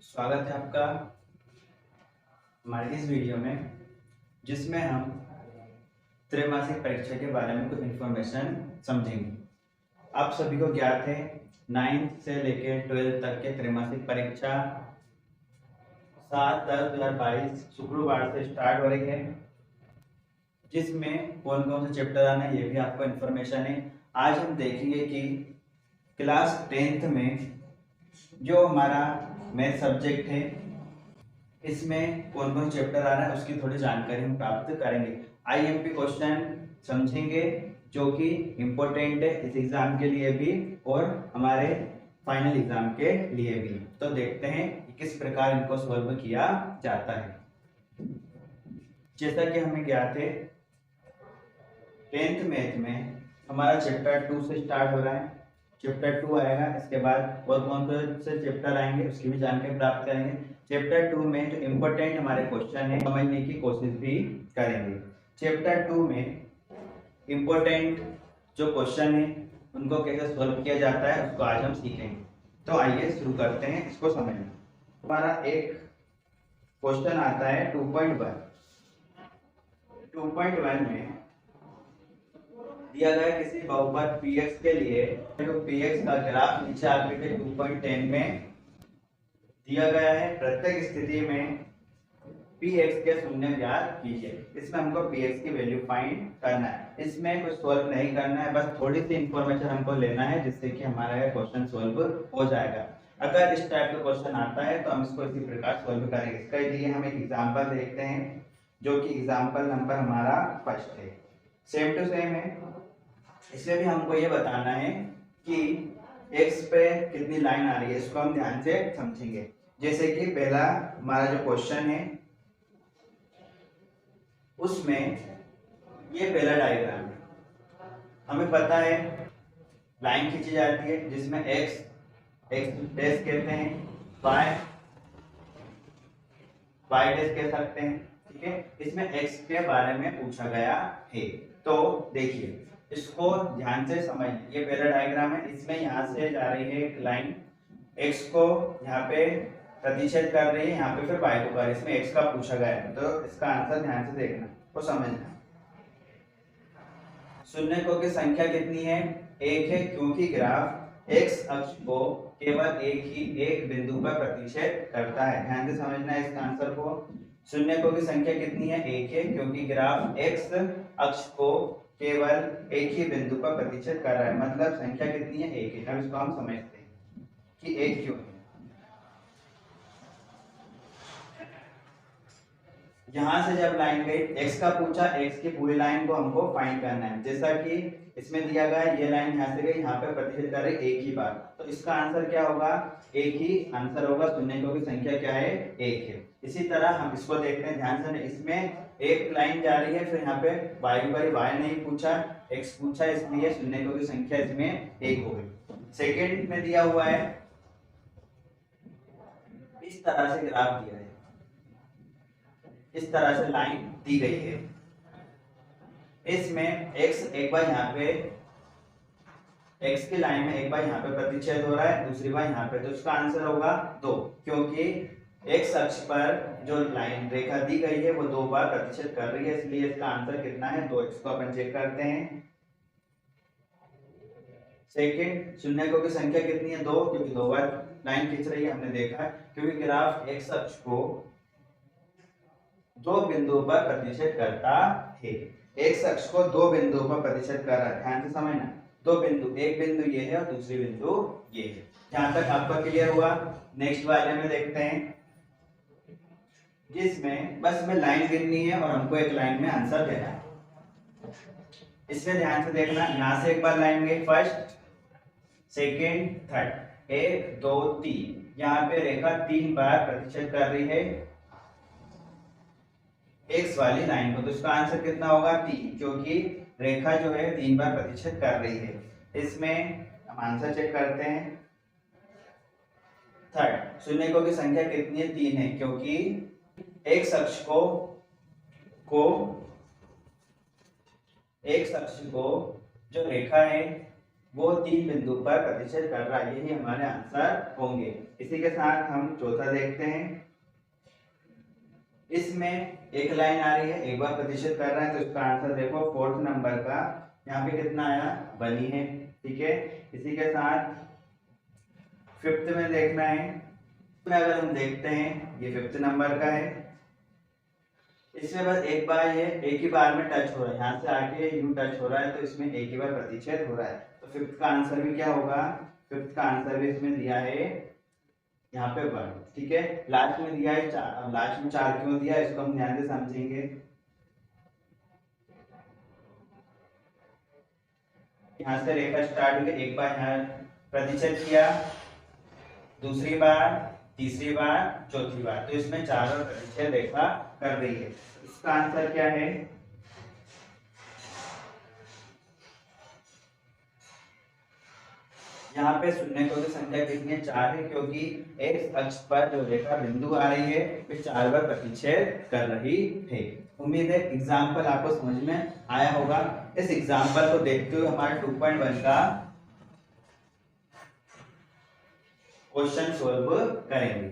स्वागत है आपका हमारे इस वीडियो में, जिसमें हम त्रैमासिक परीक्षा के बारे में कुछ इन्फॉर्मेशन समझेंगे। आप सभी को ज्ञात है 9th से लेकर 12th तक के त्रैमासिक परीक्षा 7/10/2022 शुक्रवार से स्टार्ट हो रही है, जिसमें कौन कौन से चैप्टर आना है ये भी आपको इन्फॉर्मेशन है। आज हम देखेंगे कि क्लास 10th में जो हमारा मैथ सब्जेक्ट है इसमें कौन कौन चैप्टर आ रहा है उसकी थोड़ी जानकारी हम प्राप्त करेंगे। आईएमपी क्वेश्चन समझेंगे जो कि इम्पोर्टेंट है इस एग्जाम के लिए भी और हमारे फाइनल एग्जाम के लिए भी। तो देखते हैं कि किस प्रकार इनको सॉल्व किया जाता है। जैसा कि हमें ज्ञात है 10th मैथ में हमारा चैप्टर 2 से स्टार्ट हो रहा है। चैप्टर 2 आएगा, इसके बाद और कौन कौन से चैप्टर आएंगे उसकी भी जानकारी प्राप्त करेंगे। चैप्टर 2 में जो इम्पोर्टेंट हमारे क्वेश्चन है समझने की कोशिश भी करेंगे। चैप्टर 2 में इम्पोर्टेंट जो क्वेश्चन है उनको कैसे सॉल्व किया जाता है उसको आज हम सीखेंगे। तो आइए शुरू करते हैं इसको समझना। हमारा एक क्वेश्चन आता है 2.1 में दिया गया किसी बहुपद px के लिए जो px का ग्राफ नीचे आकृति 2.10 में दिया गया है, प्रत्येक स्थिति में px के शून्य ज्ञात कीजिए। इसमें हमको px की वैल्यू फाइंड करना है। इसमें कुछ सॉल्व नहीं करना है, बस थोड़ी सी इंफॉर्मेशन हमको लेना है जिससे कि हमारा यह क्वेश्चन सॉल्व हो जाएगा। अगर इस टाइप का क्वेश्चन आता है तो हम इसको इसी प्रकार सॉल्व करेंगे। इसके लिए हम एक एग्जांपल देखते हैं जो कि एग्जांपल नंबर हमारा फर्स्ट है। सेम टू सेम है। इसमें भी हमको ये बताना है कि x पे कितनी लाइन आ रही है, इसको हम ध्यान से समझेंगे। जैसे कि पहला हमारा जो क्वेश्चन है उसमें ये पहला डायग्राम है। हमें पता है लाइन खींची जाती है जिसमें x डैश कहते हैं, y डैश कह सकते हैं, ठीक है। इसमें x के बारे में पूछा गया है। तो देखिए इसको ध्यान से समझिए। ये पहला डायग्राम है, इसमें यहाँ से जा रही है एक लाइन, x को यहाँ पे प्रतिच्छेद कर रही है, यहाँ पे फिर y को कर रही है। इसमें x का पूछा गया है तो इसका आंसर ध्यान से देखना और समझना। शून्यकों की संख्या कितनी है? एक है, क्योंकि ग्राफ x अक्ष को केवल एक बिंदु पर प्रतिच्छेद करता है। ध्यान से समझना है इसका आंसर को। शून्यकों की संख्या कितनी है? एक है, क्योंकि ग्राफ x अक्ष को केवल एक ही बिंदु पर प्रतिच्छेद कर रहा है। मतलब संख्या कितनी है? एक है। अब इसको हम समझते हैं कि एक क्यों है। यहां से जब लाइन गई, x का पूछा, x की पूरी लाइन को हमको फाइंड करना है। जैसा कि इसमें दिया गया है, ये लाइन यहाँ से गई, यहाँ पे प्रतिच्छेद कर रही एक ही बार, तो इसका आंसर क्या होगा? एक ही आंसर होगा। शून्यकों की संख्या क्या है? एक है। इसी तरह हम इसको देखते हैं ध्यान से। इसमें एक लाइन जा रही है, फिर यहाँ पे y नहीं पूछा, x पूछा, इसलिए शून्यकों की संख्या इसमें एक हो गई। सेकेंड में दिया हुआ है, इस तरह से ग्राफ दिया है, इस तरह से लाइन दी गई है। इसमें x एक बार यहाँ पे x की लाइन में एक बार यहाँ पे प्रतिच्छेद हो रहा है, दूसरी बार यहाँ पे, तो इसका आंसर होगा 2, क्योंकि x अक्ष पर जो लाइन रेखा दी गई है वो 2 बार प्रतिच्छेद कर रही है, इसलिए इसका आंसर कितना है? 2। इसको अपन चेक करते हैं। सेकंड, शून्यकों की संख्या कितनी है? 2, क्योंकि 2 बार लाइन खींच रही है, हमने देखा, क्योंकि ग्राफ x अक्ष को 2 बिंदुओं पर प्रतिच्छेद करता है। x अक्ष को 2 बिंदुओं पर प्रतिच्छेद कर रहा है। ध्यान से समझना, 2 बिंदु, एक बिंदु ये है और दूसरी बिंदु ये है। जहां तक आपका क्लियर हुआ। नेक्स्ट वाले में देखते हैं, जिसमें बस में लाइन गिननी है और हमको एक लाइन में आंसर देना है। इसमें ध्यान से देखना, यहां से एक बार लाइन गई, फर्स्ट, सेकेंड, थर्ड, 1 2 3, यहाँ पे रेखा 3 बार प्रतिच्छेद कर रही है x वाली लाइन को, तो इसका आंसर कितना होगा? 3, क्योंकि रेखा जो है 3 बार प्रतिच्छेद कर रही है। इसमें हम आंसर चेक करते हैं। थर्ड, शून्यकों की संख्या कितनी है? 3 है, क्योंकि x अक्ष को जो रेखा है वो 3 बिंदु पर प्रतिच्छेद कर रहा है, यही हमारे आंसर होंगे। इसी के साथ हम चौथा देखते हैं। इसमें एक लाइन आ रही है, एक बार प्रतिच्छेद कर रहा है, तो इसका आंसर देखो 4th नंबर का यहाँ पे कितना आया, 1 ही है। ठीक है, इसी के साथ 5th में देखना है। इसमें अगर हम देखते हैं ये 5th नंबर का है, इसमें बस एक बार ये एक ही बार में टच हो रहा है, यहाँ से आके यू टच हो रहा है, तो इसमें एक ही बार प्रतिच्छेद हो रहा है। तो 5th का आंसर भी क्या होगा, 5th का आंसर भी इसमें दिया है यहाँ पे 1। ठीक है, लास्ट में दिया है 4। अब लास्ट में 4 क्यों दिया, इसको हम ध्यान से समझेंगे। यहाँ से रेखा स्टार्ट हुई, एक बार यहाँ प्रतिच्छेद किया, दूसरी बार, तीसरी बार, चौथी बार, तो इसमें 4 और प्रतिच्छेद रेखा कर रही है। इसका आंसर क्या है, यहाँ पे सुनने को तो संख्या कितनी है, 4 है, क्योंकि एक्स अक्ष पर जो रेखा बिंदु आ रही है वे 4 बार प्रतिच्छेद कर रही है। उम्मीद है एग्जाम्पल आपको समझ में आया होगा। इस एग्जाम्पल को देखते हुए हमारे 2.1 का क्वेश्चन सॉल्व करेंगे।